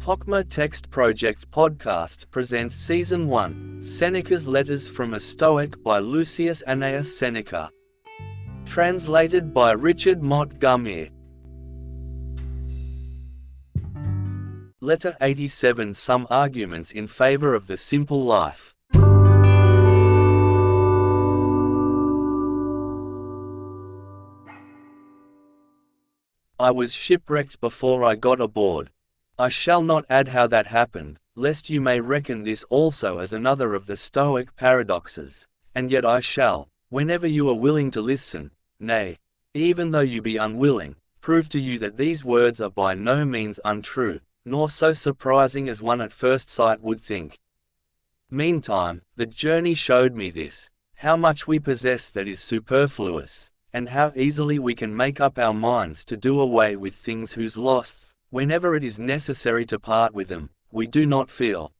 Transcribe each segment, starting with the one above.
Hochma Text Project Podcast presents Season 1, Seneca's Letters from a Stoic by Lucius Annaeus Seneca. Translated by Richard Montgomery. Letter 87. Some arguments in favor of the simple life. I was shipwrecked before I got aboard. I shall not add how that happened, lest you may reckon this also as another of the Stoic paradoxes, and yet I shall, whenever you are willing to listen, nay, even though you be unwilling, prove to you that these words are by no means untrue, nor so surprising as one at first sight would think. Meantime, the journey showed me this, how much we possess that is superfluous, and how easily we can make up our minds to do away with things whose loss, whenever it is necessary to part with them, we do not feel.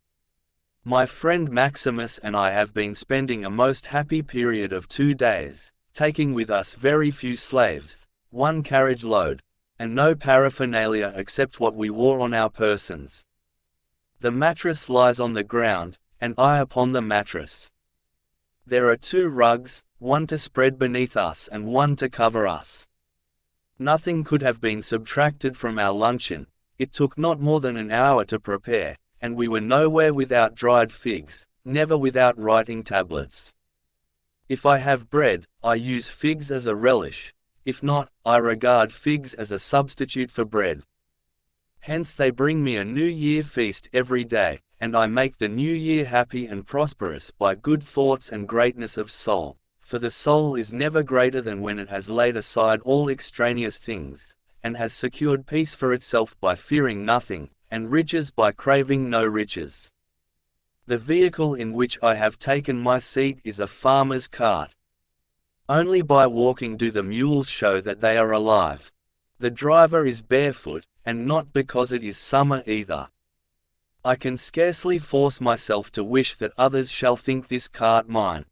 My friend Maximus and I have been spending a most happy period of 2 days, taking with us very few slaves, 1 carriage load, and no paraphernalia except what we wore on our persons. The mattress lies on the ground, and I upon the mattress. There are 2 rugs, 1 to spread beneath us and 1 to cover us. Nothing could have been subtracted from our luncheon. It took not more than an hour to prepare, and we were nowhere without dried figs, never without writing tablets. If I have bread, I use figs as a relish. If not, I regard figs as a substitute for bread. Hence they bring me a New Year feast every day, and I make the New Year happy and prosperous by good thoughts and greatness of soul. For the soul is never greater than when it has laid aside all extraneous things, and has secured peace for itself by fearing nothing, and riches by craving no riches. The vehicle in which I have taken my seat is a farmer's cart. Only by walking do the mules show that they are alive. The driver is barefoot, and not because it is summer either. I can scarcely force myself to wish that others shall think this cart mine.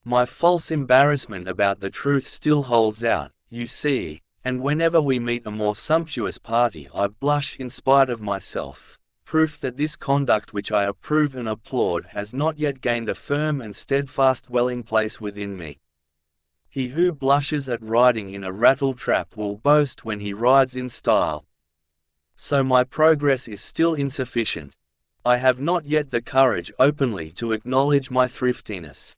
My false embarrassment about the truth still holds out, you see, and whenever we meet a more sumptuous party I blush in spite of myself, proof that this conduct which I approve and applaud has not yet gained a firm and steadfast dwelling place within me. He who blushes at riding in a rattle-trap will boast when he rides in style. So my progress is still insufficient. I have not yet the courage openly to acknowledge my thriftiness.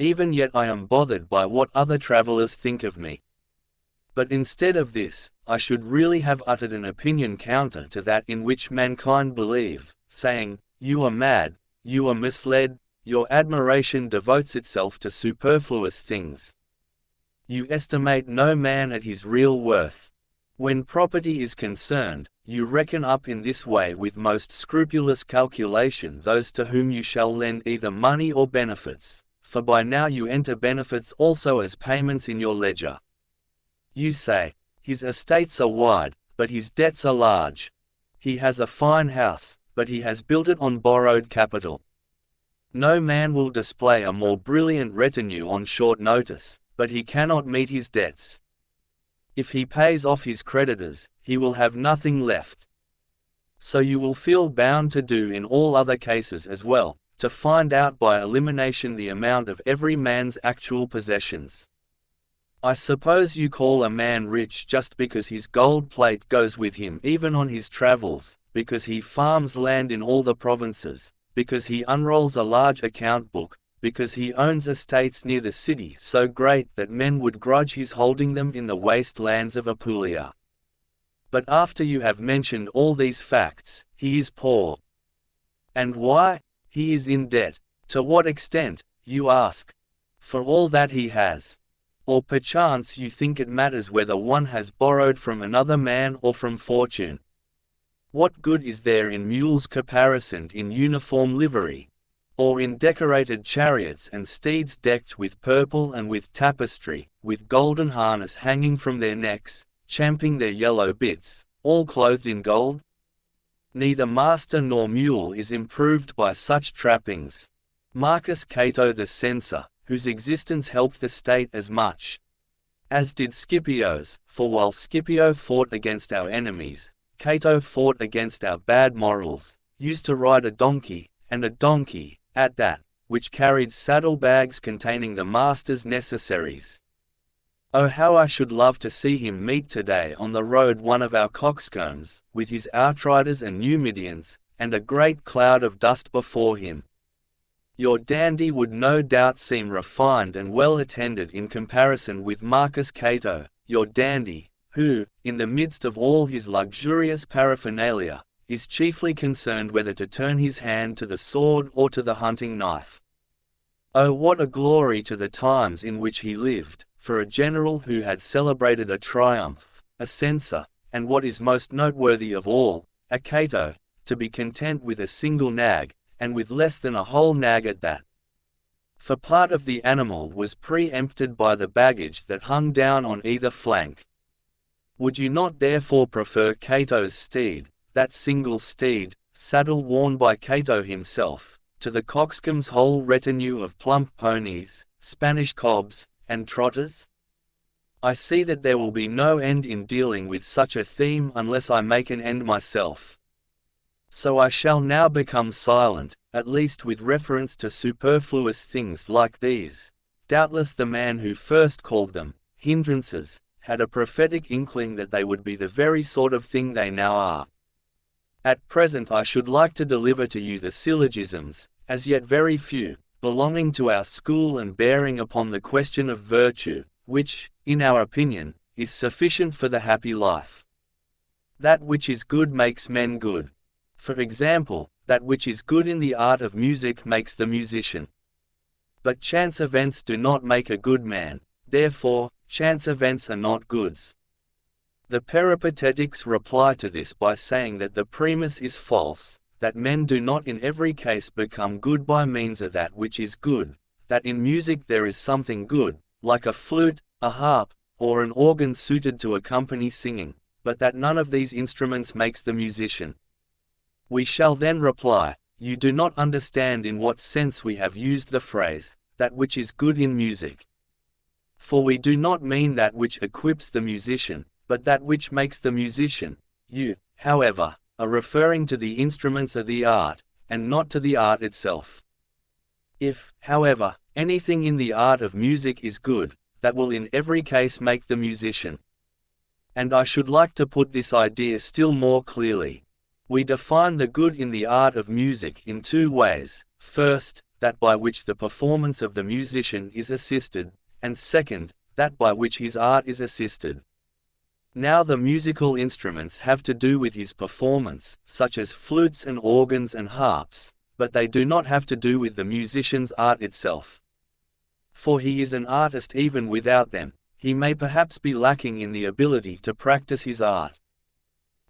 Even yet I am bothered by what other travelers think of me. But instead of this, I should really have uttered an opinion counter to that in which mankind believe, saying, "You are mad, you are misled, your admiration devotes itself to superfluous things. You estimate no man at his real worth. When property is concerned, you reckon up in this way with most scrupulous calculation those to whom you shall lend either money or benefits. For by now you enter benefits also as payments in your ledger. You say, his estates are wide, but his debts are large. He has a fine house, but he has built it on borrowed capital. No man will display a more brilliant retinue on short notice, but he cannot meet his debts. If he pays off his creditors, he will have nothing left. So you will feel bound to do in all other cases as well, to find out by elimination the amount of every man's actual possessions. I suppose you call a man rich just because his gold plate goes with him even on his travels, because he farms land in all the provinces, because he unrolls a large account book, because he owns estates near the city so great that men would grudge his holding them in the waste lands of Apulia. But after you have mentioned all these facts, he is poor. And why? He is in debt. To what extent, you ask? For all that he has. Or perchance you think it matters whether one has borrowed from another man or from fortune. What good is there in mules caparisoned in uniform livery? Or in decorated chariots and steeds decked with purple and with tapestry, with golden harness hanging from their necks, champing their yellow bits, all clothed in gold? Neither master nor mule is improved by such trappings. Marcus Cato the censor, whose existence helped the state as much as did Scipio's, for while Scipio fought against our enemies, Cato fought against our bad morals, used to ride a donkey, and a donkey, at that, which carried saddle-bags containing the master's necessaries. Oh, how I should love to see him meet today on the road one of our coxcombs, with his outriders and Numidians, and a great cloud of dust before him. Your dandy would no doubt seem refined and well attended in comparison with Marcus Cato, your dandy, who, in the midst of all his luxurious paraphernalia, is chiefly concerned whether to turn his hand to the sword or to the hunting knife. Oh, what a glory to the times in which he lived, for a general who had celebrated a triumph, a censor, and what is most noteworthy of all, a Cato, to be content with a single nag, and with less than a whole nag at that. For part of the animal was pre-empted by the baggage that hung down on either flank. Would you not therefore prefer Cato's steed, that single steed, saddle worn by Cato himself, to the coxcomb's whole retinue of plump ponies, Spanish cobs, and trotters? I see that there will be no end in dealing with such a theme unless I make an end myself. So I shall now become silent, at least with reference to superfluous things like these. Doubtless the man who first called them hindrances had a prophetic inkling that they would be the very sort of thing they now are. At present I should like to deliver to you the syllogisms, as yet very few, belonging to our school and bearing upon the question of virtue, which, in our opinion, is sufficient for the happy life. That which is good makes men good. For example, that which is good in the art of music makes the musician. But chance events do not make a good man, therefore, chance events are not goods. The Peripatetics reply to this by saying that the premise is false, that men do not in every case become good by means of that which is good, that in music there is something good, like a flute, a harp, or an organ suited to accompany singing, but that none of these instruments makes the musician. We shall then reply, you do not understand in what sense we have used the phrase, that which is good in music. For we do not mean that which equips the musician, but that which makes the musician. You, however, are referring to the instruments of the art, and not to the art itself. If, however, anything in the art of music is good, that will in every case make the musician. And I should like to put this idea still more clearly. We define the good in the art of music in two ways: first, that by which the performance of the musician is assisted, and second, that by which his art is assisted. Now the musical instruments have to do with his performance, such as flutes and organs and harps, but they do not have to do with the musician's art itself. For he is an artist even without them. He may perhaps be lacking in the ability to practice his art.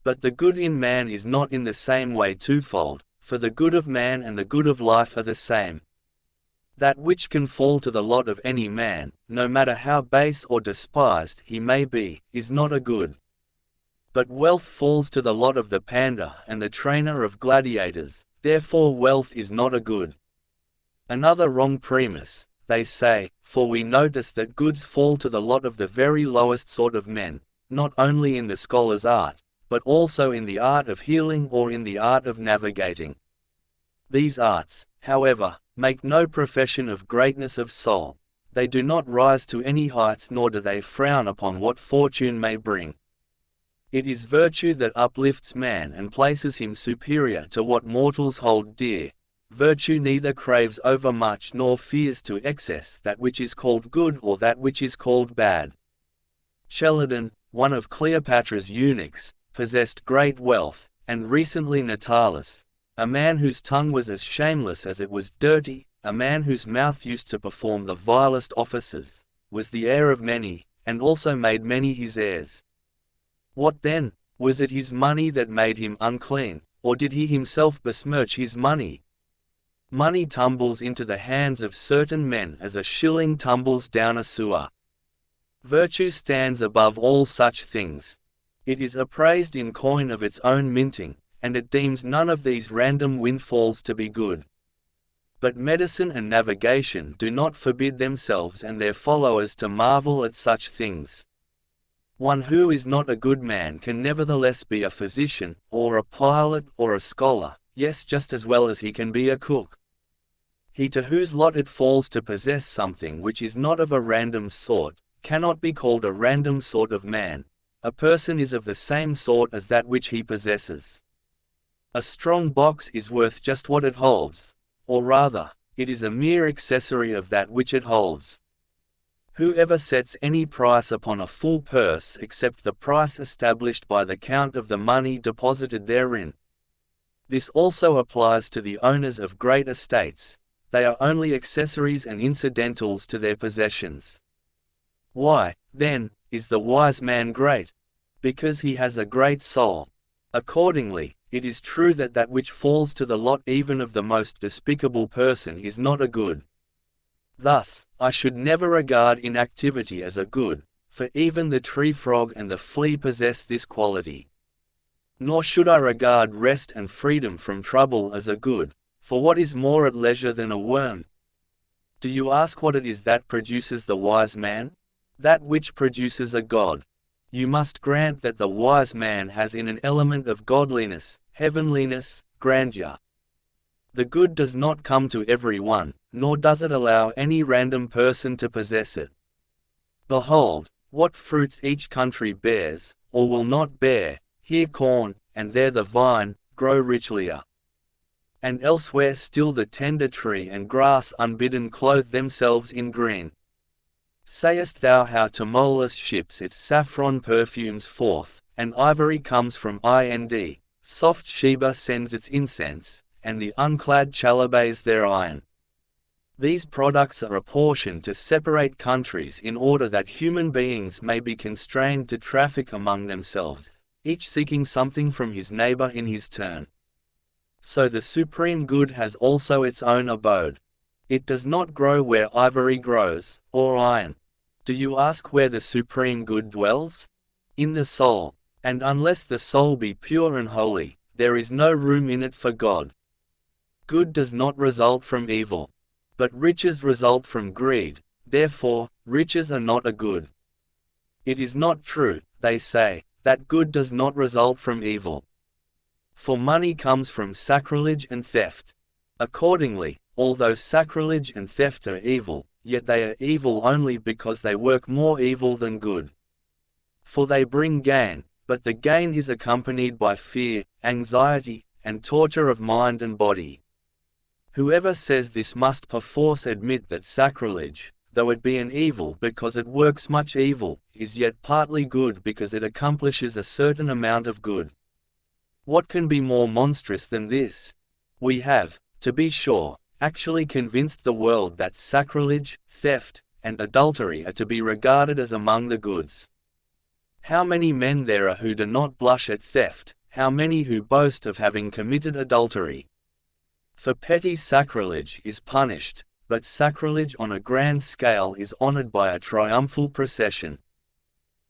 But the good in man is not in the same way twofold, for the good of man and the good of life are the same. That which can fall to the lot of any man, no matter how base or despised he may be, is not a good. But wealth falls to the lot of the pander and the trainer of gladiators, therefore wealth is not a good. Another wrong premise, they say, for we notice that goods fall to the lot of the very lowest sort of men, not only in the scholar's art, but also in the art of healing or in the art of navigating. These arts, however, make no profession of greatness of soul. They do not rise to any heights nor do they frown upon what fortune may bring. It is virtue that uplifts man and places him superior to what mortals hold dear. Virtue neither craves overmuch nor fears to excess that which is called good or that which is called bad. Sheldon, one of Cleopatra's eunuchs, possessed great wealth, and recently Natalis, a man whose tongue was as shameless as it was dirty, a man whose mouth used to perform the vilest offices, was the heir of many, and also made many his heirs. What then? Was it his money that made him unclean, or did he himself besmirch his money? Money tumbles into the hands of certain men as a shilling tumbles down a sewer. Virtue stands above all such things. It is appraised in coin of its own minting, and it deems none of these random windfalls to be good. But medicine and navigation do not forbid themselves and their followers to marvel at such things. One who is not a good man can nevertheless be a physician, or a pilot, or a scholar, yes, just as well as he can be a cook. He to whose lot it falls to possess something which is not of a random sort, cannot be called a random sort of man. A person is of the same sort as that which he possesses. A strong box is worth just what it holds, or rather, it is a mere accessory of that which it holds. Whoever sets any price upon a full purse except the price established by the count of the money deposited therein? This also applies to the owners of great estates. They are only accessories and incidentals to their possessions. Why, then, is the wise man great? Because he has a great soul. Accordingly, it is true that that which falls to the lot even of the most despicable person is not a good. Thus, I should never regard inactivity as a good, for even the tree frog and the flea possess this quality. Nor should I regard rest and freedom from trouble as a good, for what is more at leisure than a worm? Do you ask what it is that produces the wise man? That which produces a god. You must grant that the wise man has in an element of godliness, heavenliness, grandeur. The good does not come to every one, nor does it allow any random person to possess it. Behold, what fruits each country bears, or will not bear, here corn, and there the vine, grow richlier. And elsewhere still the tender tree and grass unbidden clothe themselves in green. Sayest thou how Tmolus ships its saffron perfumes forth, and ivory comes from Ind, soft Sheba sends its incense, and the unclad Chalybes their iron. These products are apportioned to separate countries in order that human beings may be constrained to traffic among themselves, each seeking something from his neighbor in his turn. So the supreme good has also its own abode. It does not grow where ivory grows, or iron. Do you ask where the supreme good dwells? In the soul. And unless the soul be pure and holy, there is no room in it for God. Good does not result from evil. But riches result from greed, therefore, riches are not a good. It is not true, they say, that good does not result from evil. For money comes from sacrilege and theft. Accordingly, although sacrilege and theft are evil, yet they are evil only because they work more evil than good. For they bring gain, but the gain is accompanied by fear, anxiety, and torture of mind and body. Whoever says this must perforce admit that sacrilege, though it be an evil because it works much evil, is yet partly good because it accomplishes a certain amount of good. What can be more monstrous than this? We have, to be sure, actually convinced the world that sacrilege, theft, and adultery are to be regarded as among the goods. How many men there are who do not blush at theft, how many who boast of having committed adultery? For petty sacrilege is punished, but sacrilege on a grand scale is honored by a triumphal procession.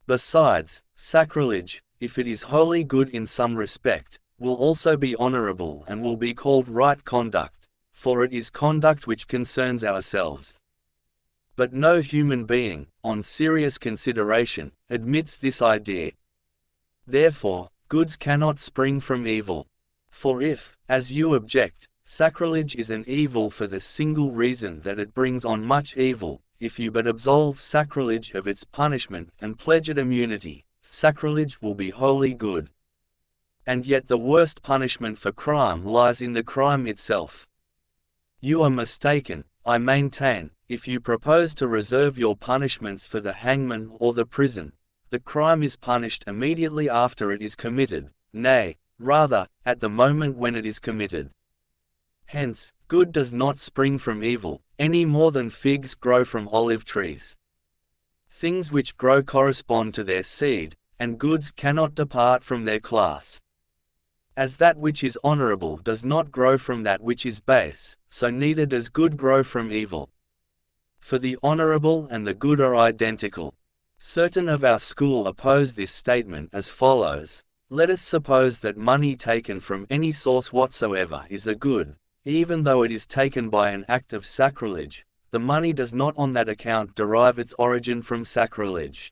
Besides, sacrilege, if it is wholly good in some respect, will also be honorable and will be called right conduct, for it is conduct which concerns ourselves. But no human being, on serious consideration, admits this idea. Therefore, goods cannot spring from evil. For if, as you object, sacrilege is an evil for the single reason that it brings on much evil, if you but absolve sacrilege of its punishment and pledge it immunity, sacrilege will be wholly good. And yet the worst punishment for crime lies in the crime itself. You are mistaken, I maintain, if you propose to reserve your punishments for the hangman or the prison. The crime is punished immediately after it is committed, nay, rather, at the moment when it is committed. Hence, good does not spring from evil, any more than figs grow from olive trees. Things which grow correspond to their seed, and goods cannot depart from their class. As that which is honorable does not grow from that which is base, so neither does good grow from evil. For the honorable and the good are identical. Certain of our school oppose this statement as follows: let us suppose that money taken from any source whatsoever is a good, even though it is taken by an act of sacrilege, the money does not on that account derive its origin from sacrilege.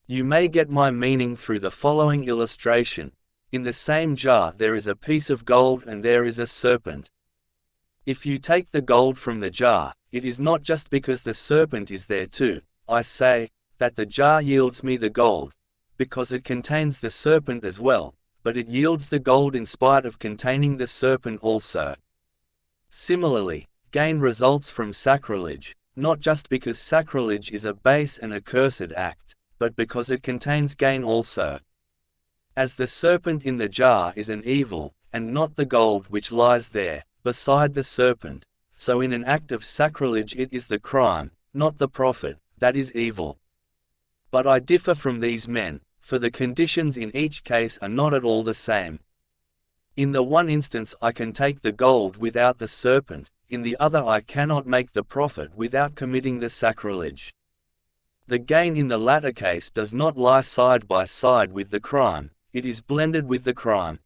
You may get my meaning through the following illustration. In the same jar there is a piece of gold and there is a serpent. If you take the gold from the jar, it is not just because the serpent is there too, I say, that the jar yields me the gold, because it contains the serpent as well, but it yields the gold in spite of containing the serpent also. Similarly, gain results from sacrilege, not just because sacrilege is a base and accursed act, but because it contains gain also. As the serpent in the jar is an evil, and not the gold which lies there, beside the serpent, so in an act of sacrilege it is the crime, not the profit, that is evil. But I differ from these men, for the conditions in each case are not at all the same. In the one instance I can take the gold without the serpent, in the other I cannot make the profit without committing the sacrilege. The gain in the latter case does not lie side by side with the crime, it is blended with the crime.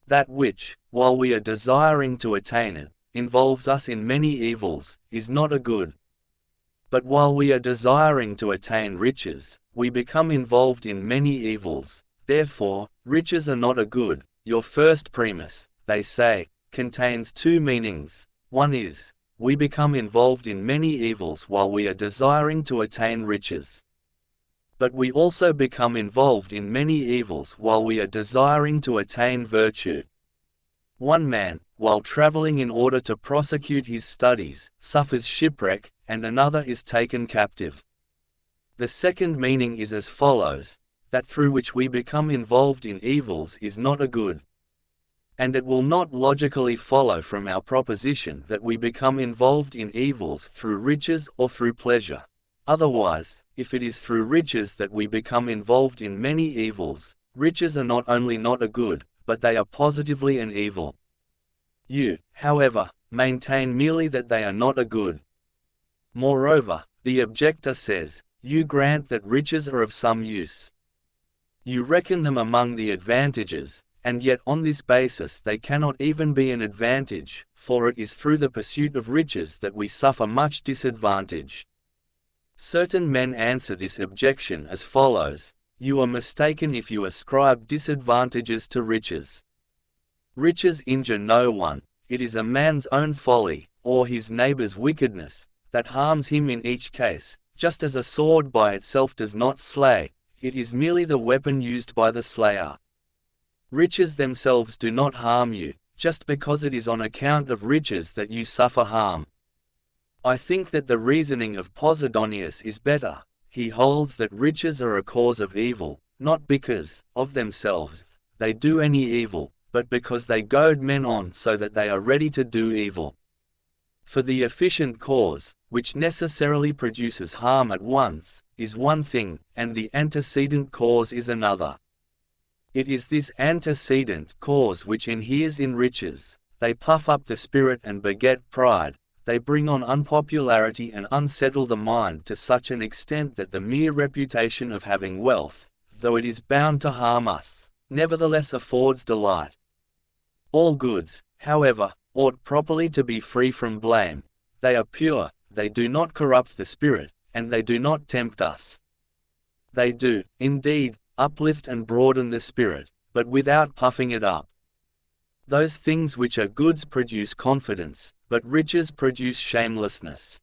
That which, while we are desiring to attain it, involves us in many evils, is not a good. But while we are desiring to attain riches, we become involved in many evils, therefore, riches are not a good. Your first premise, they say, contains two meanings. One is, we become involved in many evils while we are desiring to attain riches. But we also become involved in many evils while we are desiring to attain virtue. One man, while traveling in order to prosecute his studies, suffers shipwreck, and another is taken captive. The second meaning is as follows, that through which we become involved in evils is not a good. And it will not logically follow from our proposition that we become involved in evils through riches or through pleasure. Otherwise, if it is through riches that we become involved in many evils, riches are not only not a good, but they are positively an evil. You, however, maintain merely that they are not a good. Moreover, the objector says, you grant that riches are of some use. You reckon them among the advantages, and yet on this basis they cannot even be an advantage, for it is through the pursuit of riches that we suffer much disadvantage. Certain men answer this objection as follows: you are mistaken if you ascribe disadvantages to riches. Riches injure no one, it is a man's own folly, or his neighbor's wickedness, that harms him in each case, just as a sword by itself does not slay, it is merely the weapon used by the slayer. Riches themselves do not harm you, just because it is on account of riches that you suffer harm. I think that the reasoning of Posidonius is better. He holds that riches are a cause of evil, not because, of themselves, they do any evil, but because they goad men on so that they are ready to do evil. For the efficient cause, which necessarily produces harm at once, is one thing, and the antecedent cause is another. It is this antecedent cause which inheres in riches. They puff up the spirit and beget pride, they bring on unpopularity and unsettle the mind to such an extent that the mere reputation of having wealth, though it is bound to harm us, nevertheless affords delight. All goods, however, ought properly to be free from blame. They are pure, they do not corrupt the spirit, and they do not tempt us. They do, indeed, uplift and broaden the spirit, but without puffing it up. Those things which are goods produce confidence, but riches produce shamelessness.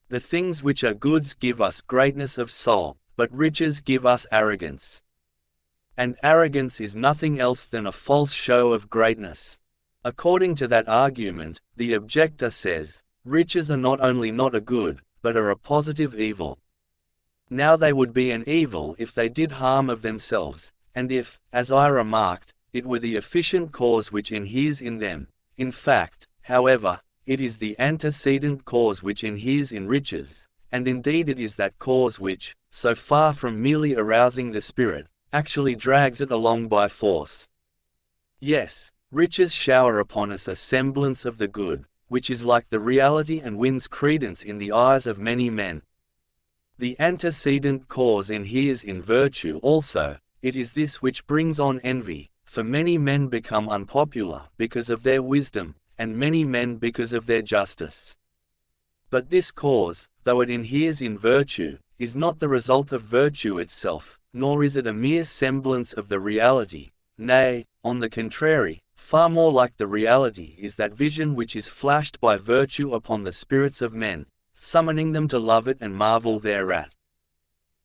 The things which are goods give us greatness of soul, but riches give us arrogance. And arrogance is nothing else than a false show of greatness. According to that argument, the objector says, riches are not only not a good, but are a positive evil. Now they would be an evil if they did harm of themselves, and if, as I remarked, it were the efficient cause which inheres in them. In fact, however, it is the antecedent cause which inheres in riches, and indeed it is that cause which, so far from merely arousing the spirit, actually drags it along by force. Yes, riches shower upon us a semblance of the good, which is like the reality and wins credence in the eyes of many men. The antecedent cause inheres in virtue also, it is this which brings on envy, for many men become unpopular because of their wisdom, and many men because of their justice. But this cause, though it inheres in virtue, is not the result of virtue itself, nor is it a mere semblance of the reality. Nay, on the contrary, far more like the reality is that vision which is flashed by virtue upon the spirits of men, summoning them to love it and marvel thereat.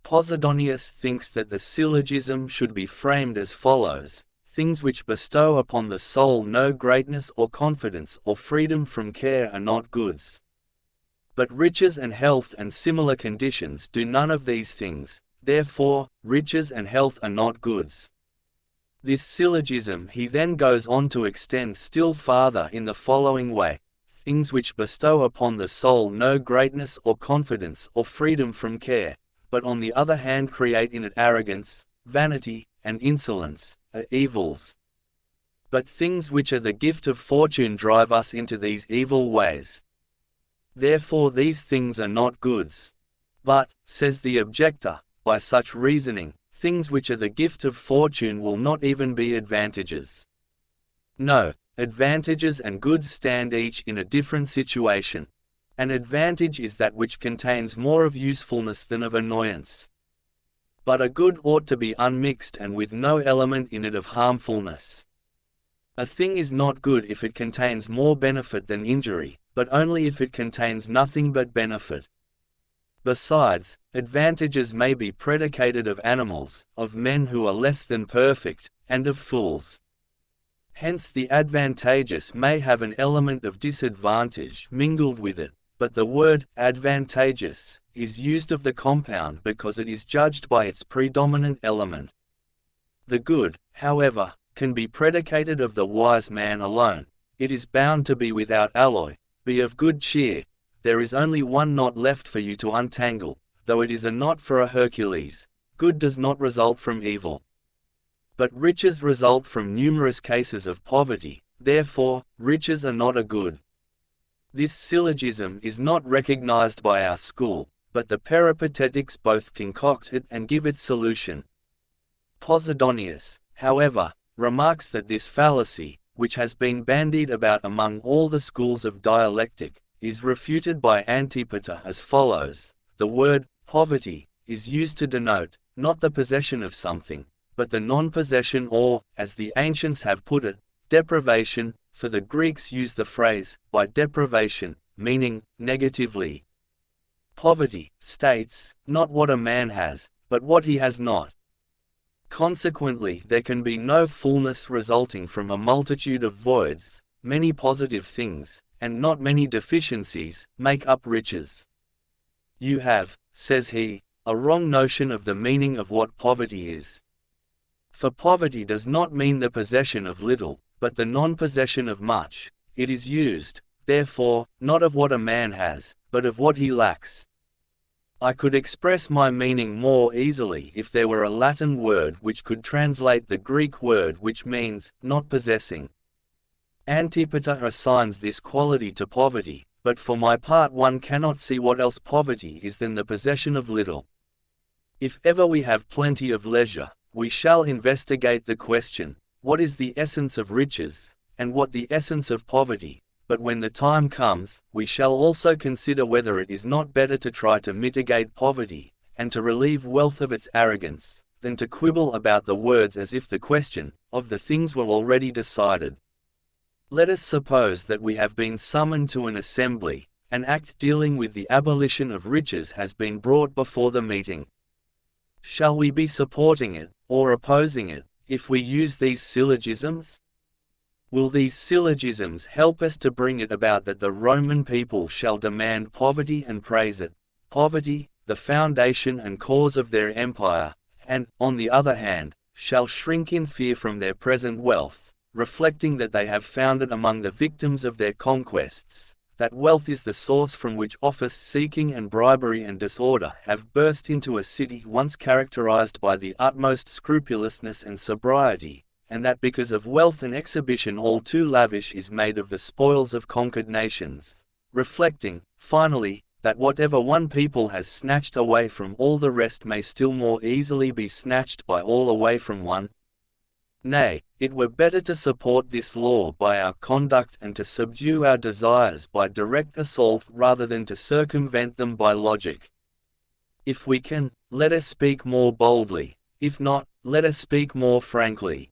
Posidonius thinks that the syllogism should be framed as follows: things which bestow upon the soul no greatness or confidence or freedom from care are not goods. But riches and health and similar conditions do none of these things, therefore, riches and health are not goods. This syllogism he then goes on to extend still farther in the following way: things which bestow upon the soul no greatness or confidence or freedom from care, but on the other hand create in it arrogance, vanity, and insolence, are evils. But things which are the gift of fortune drive us into these evil ways. Therefore these things are not goods. But, says the objector, by such reasoning, things which are the gift of fortune will not even be advantages. No, advantages and goods stand each in a different situation. An advantage is that which contains more of usefulness than of annoyance. But a good ought to be unmixed and with no element in it of harmfulness. A thing is not good if it contains more benefit than injury, but only if it contains nothing but benefit. Besides, advantages may be predicated of animals, of men who are less than perfect, and of fools. Hence the advantageous may have an element of disadvantage mingled with it, but the word advantageous is used of the compound because it is judged by its predominant element. The good, however, can be predicated of the wise man alone. It is bound to be without alloy. Be of good cheer, there is only one knot left for you to untangle, though it is a knot for a Hercules. Good does not result from evil. But riches result from numerous cases of poverty, therefore, riches are not a good. This syllogism is not recognized by our school, but the Peripatetics both concoct it and give its solution. Posidonius, however, remarks that this fallacy, which has been bandied about among all the schools of dialectic, is refuted by Antipater as follows: the word poverty is used to denote, not the possession of something, but the non-possession or, as the ancients have put it, deprivation, for the Greeks use the phrase, by deprivation, meaning, negatively. Poverty states, not what a man has, but what he has not. Consequently, there can be no fullness resulting from a multitude of voids. Many positive things, and not many deficiencies, make up riches. You have, says he, a wrong notion of the meaning of what poverty is. For poverty does not mean the possession of little, but the non-possession of much. It is used, therefore, not of what a man has, but of what he lacks. I could express my meaning more easily if there were a Latin word which could translate the Greek word which means, not possessing. Antipater assigns this quality to poverty, but for my part one cannot see what else poverty is than the possession of little. If ever we have plenty of leisure, we shall investigate the question, what is the essence of riches, and what the essence of poverty? But when the time comes, we shall also consider whether it is not better to try to mitigate poverty, and to relieve wealth of its arrogance, than to quibble about the words as if the question of the things were already decided. Let us suppose that we have been summoned to an assembly. An act dealing with the abolition of riches has been brought before the meeting. Shall we be supporting it, or opposing it, if we use these syllogisms? Will these syllogisms help us to bring it about that the Roman people shall demand poverty and praise it, poverty, the foundation and cause of their empire, and, on the other hand, shall shrink in fear from their present wealth, reflecting that they have found it among the victims of their conquests, that wealth is the source from which office-seeking and bribery and disorder have burst into a city once characterized by the utmost scrupulousness and sobriety, and that because of wealth and exhibition all too lavish is made of the spoils of conquered nations, reflecting, finally, that whatever one people has snatched away from all the rest may still more easily be snatched by all away from one. Nay, it were better to support this law by our conduct and to subdue our desires by direct assault rather than to circumvent them by logic. If we can, let us speak more boldly. If not, let us speak more frankly.